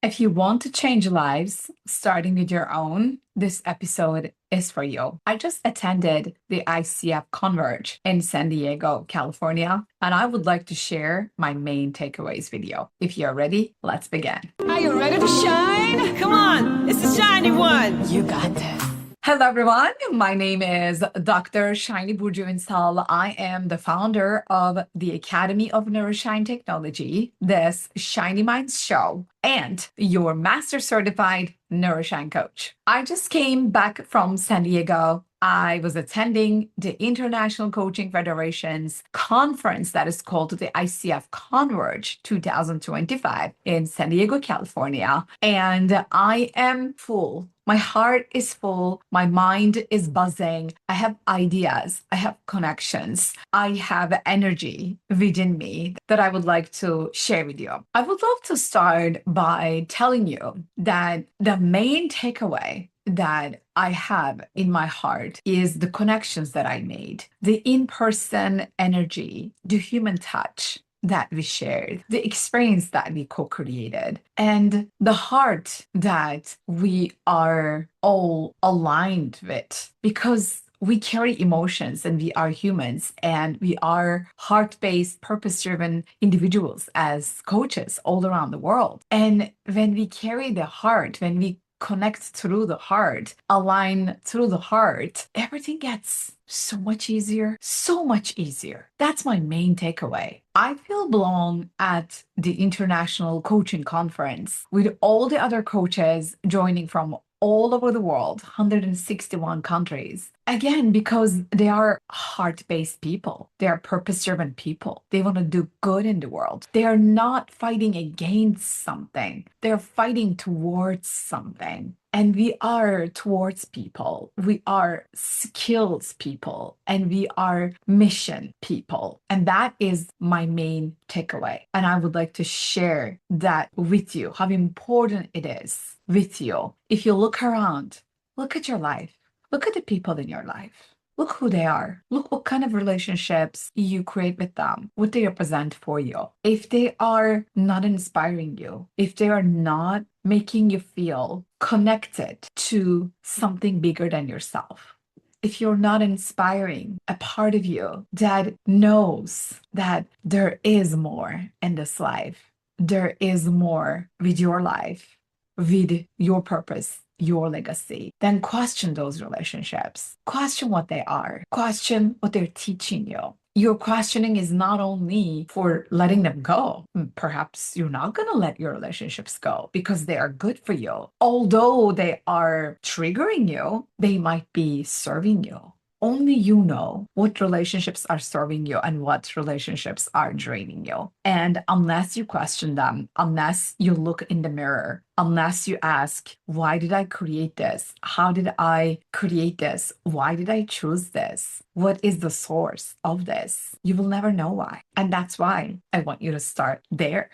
If you want to change lives, starting with your own, this episode is for you. I just attended the ICF Converge in San Diego, California, and I would like to share my main takeaways with you. If you're ready, let's begin. Are you ready to shine? Come on, it's the shiny one. You got this. Hello, everyone. My name is Dr. Shiny Burjuinsal. I am the founder of the Academy of Neuroshine Technology, this Shiny Minds show, and your master certified Neuroshine coach. I just came back from San Diego. I was attending the International Coaching Federation's conference that is called the ICF Converge 2025 in San Diego, California. And I am full. My heart is full. My mind is buzzing. I have ideas. I have connections. I have energy within me that I would like to share with you. I would love to start by telling you that the main takeaway that I have in my heart is the connections that I made, the in-person energy, the human touch that we shared, the experience that we co-created, and the heart that we are all aligned with, because we carry emotions and we are humans and we are heart-based, purpose-driven individuals as coaches all around the world. And when we carry the heart, when we connect through the heart, align through the heart, everything gets so much easier, so much easier. That's my main takeaway. I feel belong at the International Coaching Conference with all the other coaches joining from all over the world, 161 countries. Again, because they are heart-based people. They are purpose-driven people. They want to do good in the world. They are not fighting against something. They're fighting towards something. And we are towards people. We are skills people. And we are mission people. And that is my main takeaway. And I would like to share that with you, how important it is with you. If you look around, look at your life. Look at the people in your life. Look who they are. Look what kind of relationships you create with them, what they represent for you. If they are not inspiring you, if they are not making you feel connected to something bigger than yourself, if you're not inspiring a part of you that knows that there is more in this life, there is more with your life, with your purpose, your legacy, then question those relationships. Question what they are. Question what they're teaching you. Your questioning is not only for letting them go. Perhaps you're not going to let your relationships go because they are good for you. Although they are triggering you, they might be serving you. Only you know what relationships are serving you and what relationships are draining you. And unless you question them, unless you look in the mirror, unless you ask, why did I create this? How did I create this? Why did I choose this? What is the source of this? You will never know why. And that's why I want you to start there.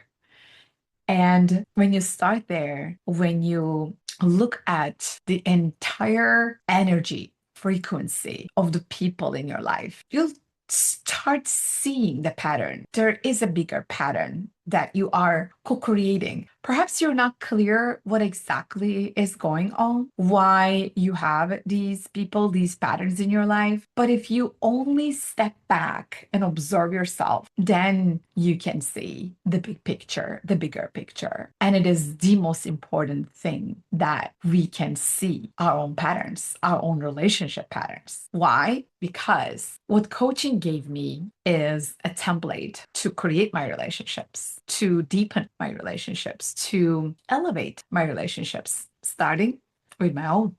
And when you start there, when you look at the entire energy, frequency of the people in your life, you'll start seeing the pattern. There is a bigger pattern that you are co-creating. Perhaps you're not clear what exactly is going on, why you have these people, these patterns in your life. But if you only step back and observe yourself, then you can see the big picture, the bigger picture. And it is the most important thing that we can see our own patterns, our own relationship patterns. Why? Because what coaching gave me is a template to create my relationships, to deepen my relationships, to elevate my relationships, starting with my own.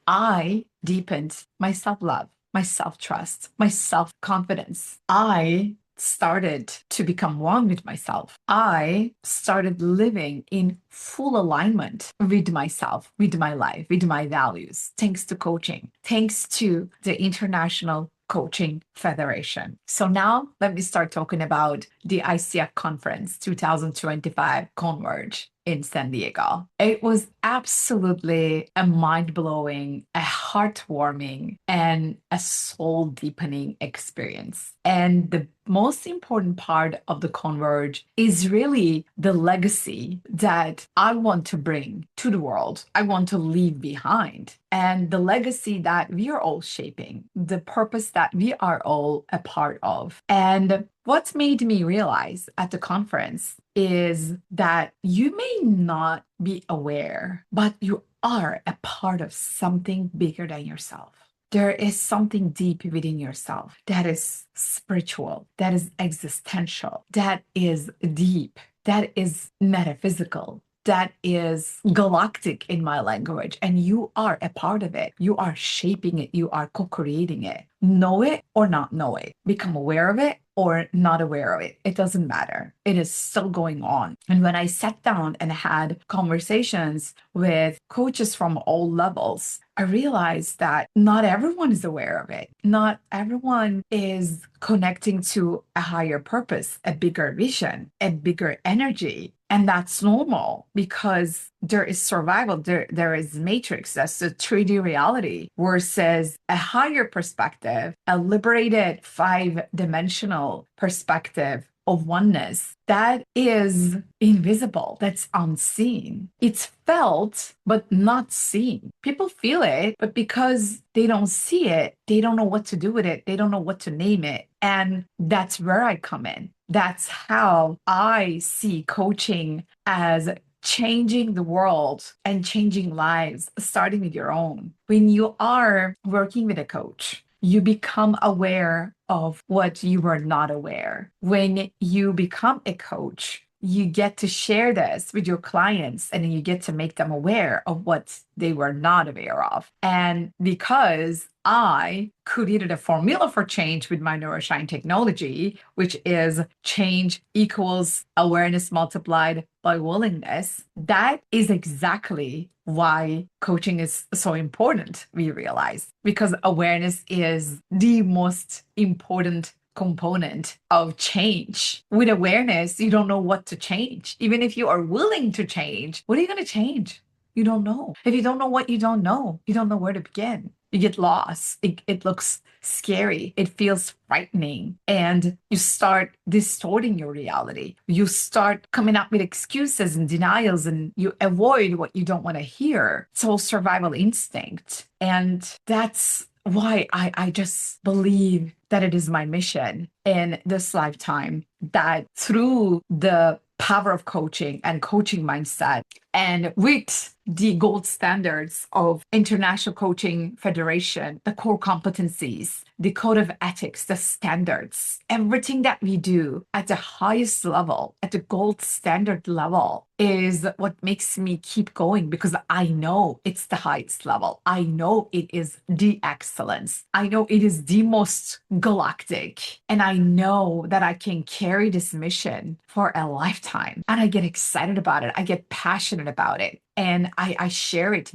I deepened my self-love, my self-trust, my self-confidence. I started to become one with myself. I started living in full alignment with myself, with my life, with my values, thanks to coaching, thanks to the International Coaching Federation. So now let me start talking about the ICF Conference 2025 Converge in San Diego. It was absolutely a mind-blowing, a heartwarming, and a soul-deepening experience. And the most important part of the Converge is really the legacy that I want to bring to the world. I want to leave behind. And the legacy that we are all shaping, the purpose that we are all a part of. And what's made me realize at the conference is that you may not be aware, but you are a part of something bigger than yourself. There is something deep within yourself that is spiritual, that is existential, that is deep, that is metaphysical, that is galactic in my language. And you are a part of it. You are shaping it. You are co-creating it. Know it or not know it. Become aware of it or not aware of it. It doesn't matter. It is still going on. And when I sat down and had conversations with coaches from all levels, I realized that not everyone is aware of it. Not everyone is connecting to a higher purpose, a bigger vision, a bigger energy. And that's normal because there is survival, there is matrix, that's the 3D reality versus a higher perspective, a liberated 5-dimensional perspective of oneness that is invisible, that's unseen. It's felt, but not seen. People feel it, but because they don't see it, they don't know what to do with it. They don't know what to name it. And that's where I come in. That's how I see coaching as changing the world and changing lives, starting with your own. When you are working with a coach, you become aware of what you were not aware. When you become a coach, you get to share this with your clients and then you get to make them aware of what they were not aware of. And because I created a formula for change with my Neuroshine technology, which is change equals awareness multiplied by willingness, that is exactly why coaching is so important, we realize, because awareness is the most important component of change. With awareness, you don't know what to change. Even if you are willing to change, what are you going to change? You don't know. If you don't know what you don't know where to begin. You get lost. It looks scary. It feels frightening. And you start distorting your reality. You start coming up with excuses and denials, and you avoid what you don't want to hear. It's all survival instinct. And that's why I just believe that it is my mission in this lifetime that through the power of coaching and coaching mindset and with the gold standards of International Coaching Federation, the core competencies, the code of ethics, the standards, everything that we do at the highest level, at the gold standard level, is what makes me keep going because I know it's the highest level. I know it is the excellence. I know it is the most galactic. And I know that I can carry this mission for a lifetime. And I get excited about it. I get passionate about it. And I share it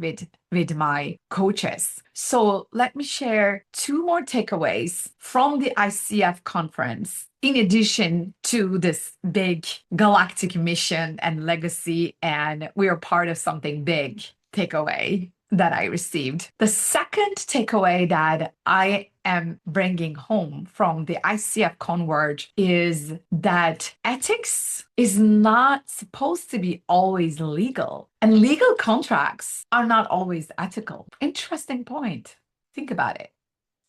with my coaches. So let me share 2 more takeaways from the ICF conference, in addition to this big galactic mission and legacy, and we are part of something big takeaway that I received. The second takeaway that I am bringing home from the ICF Converge is that ethics is not supposed to be always legal, and legal contracts are not always ethical. Interesting point. Think about it.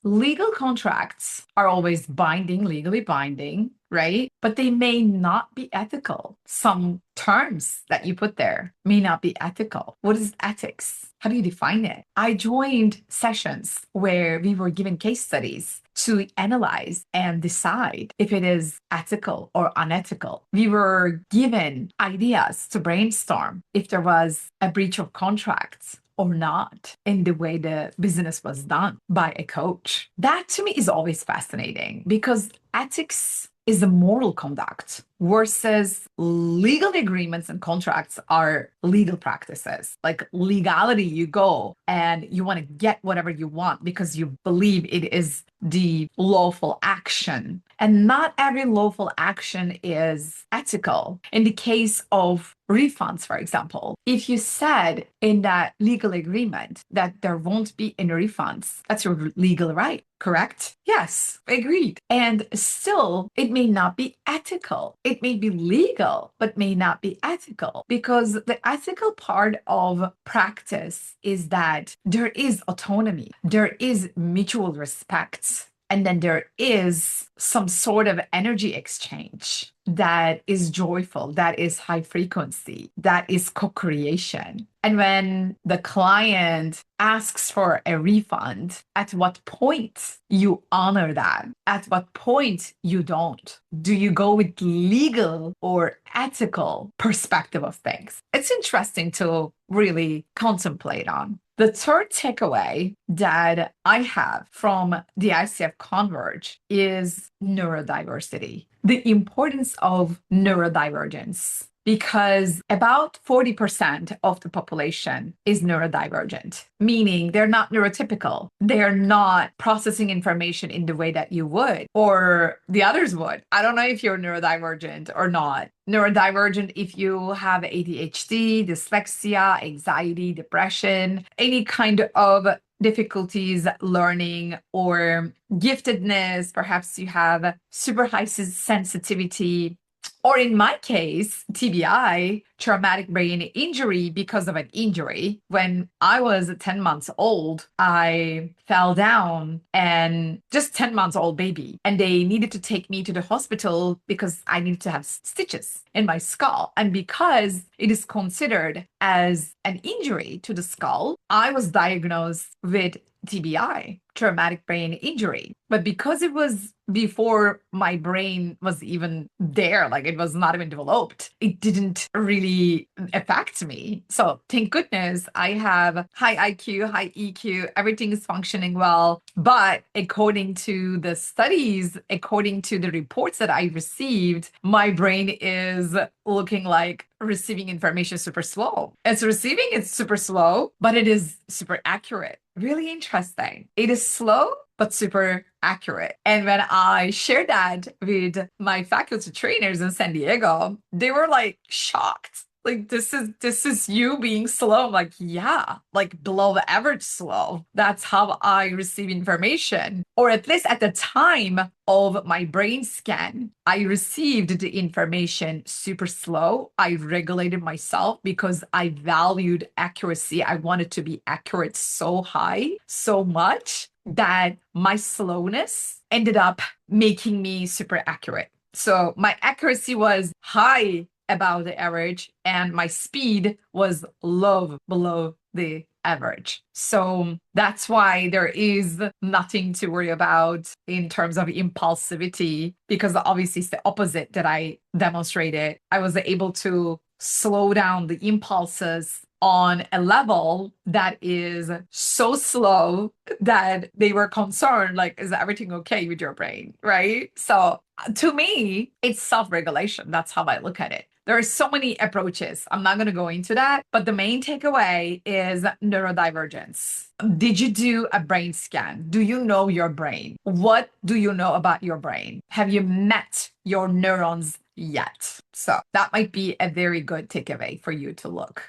Legal contracts are always binding, legally binding, right? But they may not be ethical. Some terms that you put there may not be ethical. What is ethics? How do you define it? I joined sessions where we were given case studies to analyze and decide if it is ethical or unethical. We were given ideas to brainstorm if there was a breach of contracts or not in the way the business was done by a coach. That to me is always fascinating because ethics is the moral conduct versus legal agreements and contracts are legal practices. Like legality, you go and you want to get whatever you want because you believe it is the lawful action. And not every lawful action is ethical. In the case of refunds, for example, if you said in that legal agreement that there won't be any refunds, that's your legal right, correct? Yes, agreed. And still, it may not be ethical. It may be legal, but may not be ethical, because the ethical part of practice is that there is autonomy, there is mutual respect. And then there is some sort of energy exchange that is joyful, that is high frequency, that is co-creation. And when the client asks for a refund, at what point you honor that? At what point you don't? Do you go with legal or ethical perspective of things? It's interesting to really contemplate on. The third takeaway that I have from the ICF Converge is neurodiversity, the importance of neurodivergence, because about 40% of the population is neurodivergent, meaning they're not neurotypical. They're not processing information in the way that you would, or the others would. I don't know if you're neurodivergent or not. Neurodivergent if you have ADHD, dyslexia, anxiety, depression, any kind of difficulties learning or giftedness. Perhaps you have super high sensitivity, or in my case, TBI, traumatic brain injury, because of an injury. When I was 10 months old, I fell down, and just 10 months old baby, and they needed to take me to the hospital because I needed to have stitches in my skull. And because it is considered as an injury to the skull, I was diagnosed with TBI, traumatic brain injury. But because it was before my brain was even there, like it was not even developed, it didn't really affect me. So thank goodness I have high IQ, high EQ, everything is functioning well. But according to the studies, according to the reports that I received, my brain is looking like receiving information super slow. It's receiving it super slow, but it is super accurate. Really interesting. It is slow, but super accurate. And when I shared that with my faculty trainers in San Diego, they were like shocked. Like, this is you being slow. I'm like, yeah, like below the average slow. That's how I receive information. Or at least at the time of my brain scan, I received the information super slow. I regulated myself because I valued accuracy. I wanted to be accurate so high, so much that my slowness ended up making me super accurate. So my accuracy was high about the average, and my speed was low below the average. So that's why there is nothing to worry about in terms of impulsivity, because obviously it's the opposite that I demonstrated. I was able to slow down the impulses on a level that is so slow that they were concerned, like, is everything okay with your brain, right? So to me, it's self-regulation. That's how I look at it. There are so many approaches. I'm not going to go into that, but the main takeaway is neurodivergence. Did you do a brain scan? Do you know your brain? What do you know about your brain? Have you met your neurons yet? So that might be a very good takeaway for you to look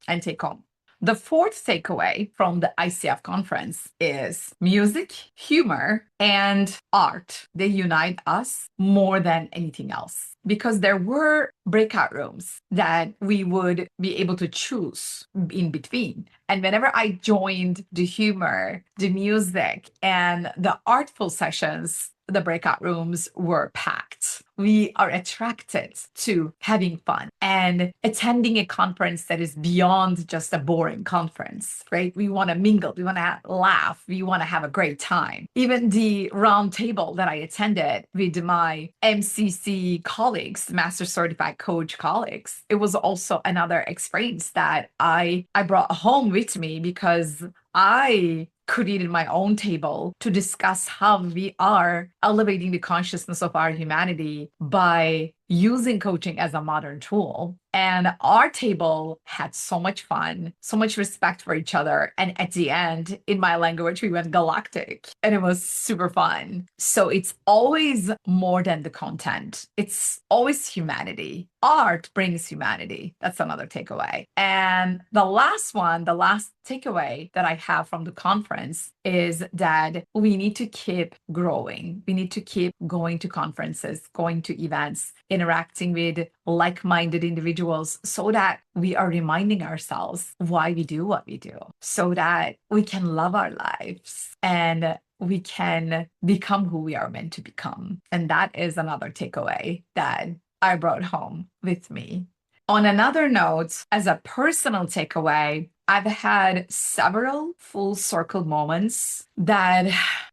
and take home. The fourth takeaway from the ICF conference is music, humor, and art. They unite us more than anything else, because there were breakout rooms that we would be able to choose in between. And whenever I joined the humor, the music, and the artful sessions, the breakout rooms were packed. We are attracted to having fun and attending a conference that is beyond just a boring conference, right? We want to mingle, we want to laugh, we want to have a great time. Even the round table that I attended with my MCC colleagues, Master Certified Coach colleagues, it was also another experience that I brought home with me, because I created my own table to discuss how we are elevating the consciousness of our humanity by using coaching as a modern tool. And our table had so much fun, so much respect for each other. And at the end, in my language, we went galactic and it was super fun. So it's always more than the content. It's always humanity. Art brings humanity. That's another takeaway. And the last takeaway that I have from the conference is that we need to keep growing. We need to keep going to conferences, going to events, interacting with like-minded individuals so that we are reminding ourselves why we do what we do, so that we can love our lives and we can become who we are meant to become. And that is another takeaway that I brought home with me. On another note, as a personal takeaway, I've had several full circle moments that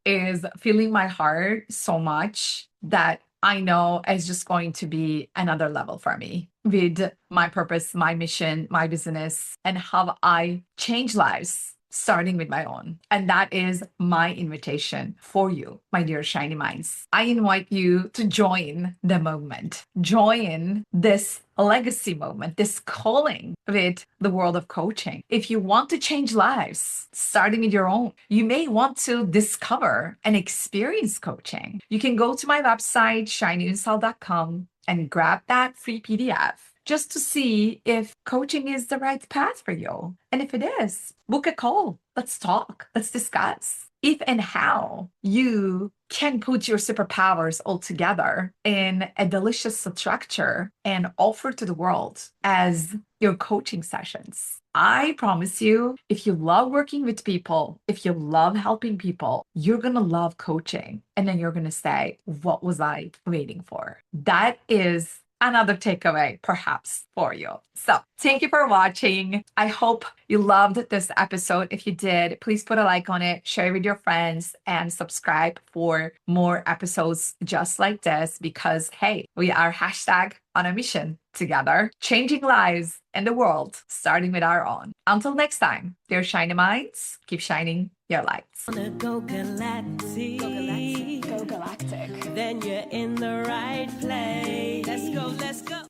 is filling my heart so much that I know is just going to be another level for me with my purpose, my mission, my business, and how I change lives, starting with my own. And that is my invitation for you, my dear Shiny Minds. I invite you to join the movement, join this legacy movement, this calling with the world of coaching. If you want to change lives, starting with your own, you may want to discover and experience coaching. You can go to my website, shinyunsal.com, and grab that free PDF just to see if coaching is the right path for you. And if it is, book a call. Let's talk. Let's discuss if and how you can put your superpowers all together in a delicious structure and offer to the world as your coaching sessions. I promise you, if you love working with people, if you love helping people, you're going to love coaching. And then you're going to say, what was I waiting for? That is another takeaway perhaps for you. So thank you for watching. I hope you loved this episode. If you did, please put a like on it, share it with your friends, and subscribe for more episodes just like this because, hey, we are hashtag on a mission together, changing lives in the world, starting with our own. Until next time, dear Shiny Minds, keep shining your lights. Go galactic. Go galactic. Go galactic. Then you're in the right place. Let's go, let's go.